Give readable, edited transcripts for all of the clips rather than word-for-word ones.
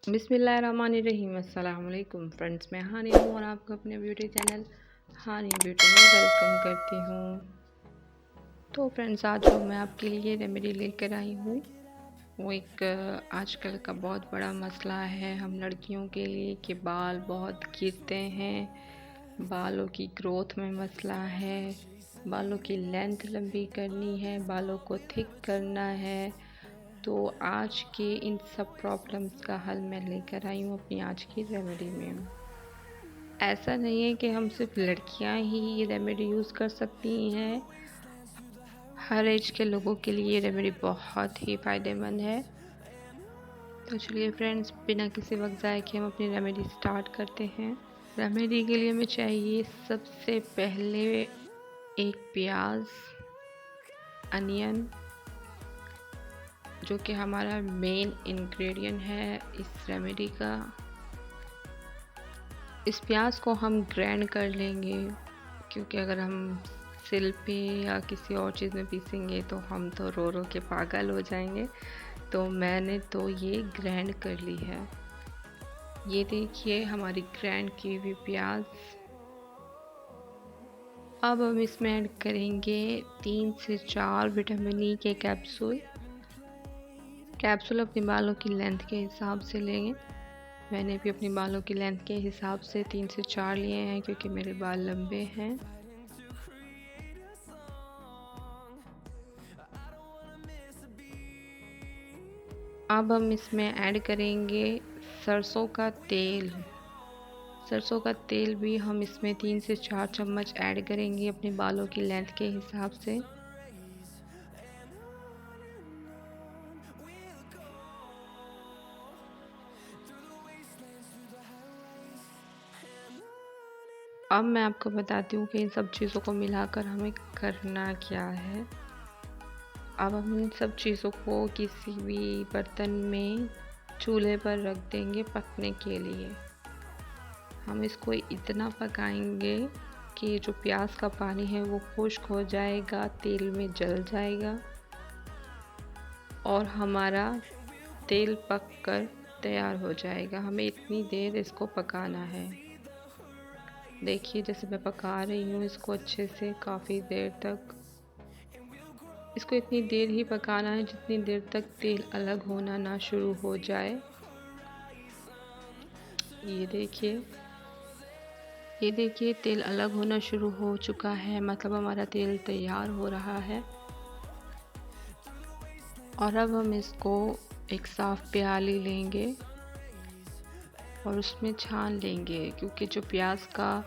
बिस्मिल्लाहिर्रहमानिर्रहीम। अस्सलाम वालेकुम फ्रेंड्स, मैं हानिया हूँ और आपको अपने ब्यूटी चैनल हानिया ब्यूटी में वेलकम करती हूँ। तो फ्रेंड्स, आज जो मैं आपके लिए रेमेडी लेकर आई हूँ वो एक आजकल का बहुत बड़ा मसला है हम लड़कियों के लिए कि बाल बहुत गिरते हैं, बालों की ग्रोथ में मसला है, बालों की लेंथ लंबी करनी है, बालों को थिक करना है। तो आज के इन सब प्रॉब्लम्स का हल मैं लेकर आई हूँ अपनी आज की रेमेडी में। ऐसा नहीं है कि हम सिर्फ लड़कियाँ ही ये रेमेडी यूज़ कर सकती हैं, हर एज के लोगों के लिए ये रेमेडी बहुत ही फ़ायदेमंद है। तो चलिए फ्रेंड्स, बिना किसी वक्त ज़ाय के हम अपनी रेमेडी स्टार्ट करते हैं। रेमेडी के लिए हमें चाहिए सबसे पहले एक प्याज, अनियन, जो कि हमारा मेन इंग्रेडिएंट है इस रेमेडी का। इस प्याज को हम ग्राइंड कर लेंगे, क्योंकि अगर हम सिल पे या किसी और चीज़ में पीसेंगे तो हम तो रो रो के पागल हो जाएंगे। तो मैंने तो ये ग्राइंड कर ली है। ये देखिए हमारी ग्राइंड की हुई प्याज। अब हम इसमें ऐड करेंगे 3 से 4 विटामिन ई के कैप्सूल। कैप्सूल अपने बालों की लेंथ के हिसाब से लेंगे। मैंने भी अपने बालों की लेंथ के हिसाब से 3 से 4 लिए हैं, क्योंकि मेरे बाल लंबे हैं। अब हम इसमें ऐड करेंगे सरसों का तेल। सरसों का तेल भी हम इसमें 3 से 4 चम्मच ऐड करेंगे अपने बालों की लेंथ के हिसाब से। अब मैं आपको बताती हूँ कि इन सब चीज़ों को मिलाकर हमें करना क्या है। अब हम इन सब चीज़ों को किसी भी बर्तन में चूल्हे पर रख देंगे पकने के लिए। हम इसको इतना पकाएंगे कि जो प्याज का पानी है वो खुश्क हो जाएगा, तेल में जल जाएगा और हमारा तेल पककर तैयार हो जाएगा। हमें इतनी देर इसको पकाना है। देखिए जैसे मैं पका रही हूँ इसको अच्छे से, काफ़ी देर तक। इसको इतनी देर ही पकाना है जितनी देर तक तेल अलग होना ना शुरू हो जाए। ये देखिए तेल अलग होना शुरू हो चुका है, मतलब हमारा तेल तैयार हो रहा है। और अब हम इसको एक साफ प्याली लेंगे और उसमें छान लेंगे, क्योंकि जो प्याज का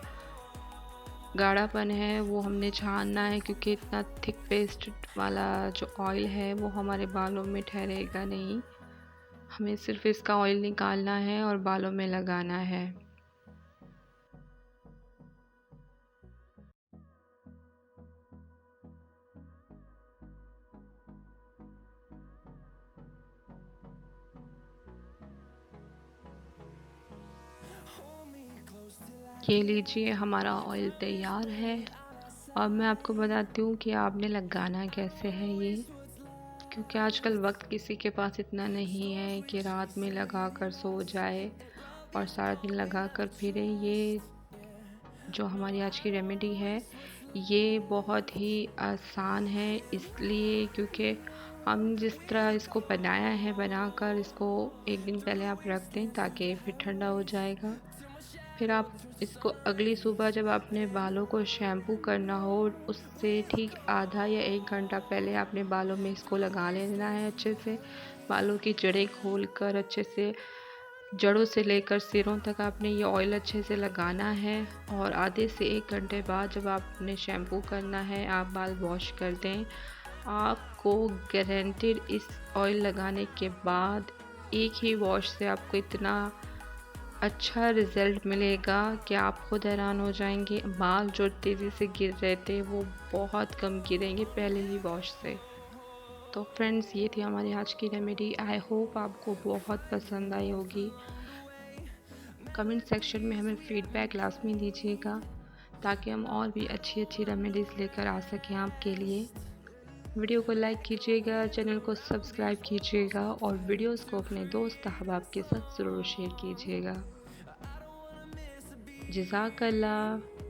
गाढ़ापन है वो हमने छानना है, क्योंकि इतना थिक पेस्ट वाला जो ऑयल है वो हमारे बालों में ठहरेगा नहीं। हमें सिर्फ इसका ऑयल निकालना है और बालों में लगाना है। ये लीजिए हमारा ऑयल तैयार है। अब मैं आपको बताती हूँ कि आपने लगाना कैसे है ये, क्योंकि आजकल वक्त किसी के पास इतना नहीं है कि रात में लगा कर सो जाए और सारा दिन लगा कर फिरे। ये जो हमारी आज की रेमेडी है ये बहुत ही आसान है, इसलिए क्योंकि हम जिस तरह इसको बनाया है, बनाकर इसको एक दिन पहले आप रख दें ताकि फिर ठंडा हो जाएगा। फिर आप इसको अगली सुबह जब आपने बालों को शैम्पू करना हो उससे ठीक आधा या 1 घंटा पहले आपने बालों में इसको लगा लेना है अच्छे से। बालों की जड़ें खोल कर अच्छे से, जड़ों से लेकर सिरों तक आपने ये ऑयल अच्छे से लगाना है। और आधे से 1 घंटे बाद जब आपने शैम्पू करना है, आप बाल वॉश कर दें। आपको गारंटेड इस ऑयल लगाने के बाद एक ही वॉश से आपको इतना अच्छा रिज़ल्ट मिलेगा कि आप खुद हैरान हो जाएंगे। बाल जो तेज़ी से गिर रहे थे वो बहुत कम गिरेंगे पहले ही वॉश से। तो फ्रेंड्स, ये थी हमारी आज की रेमेडी। आई होप आपको बहुत पसंद आई होगी। कमेंट सेक्शन में हमें फीडबैक लाजमी दीजिएगा, ताकि हम और भी अच्छी अच्छी रेमेडीज़ लेकर आ सकें आपके लिए। वीडियो को लाइक कीजिएगा, चैनल को सब्सक्राइब कीजिएगा और वीडियोस को अपने दोस्त अहबाब के साथ ज़रूर शेयर कीजिएगा। जज़ाकल्लाह।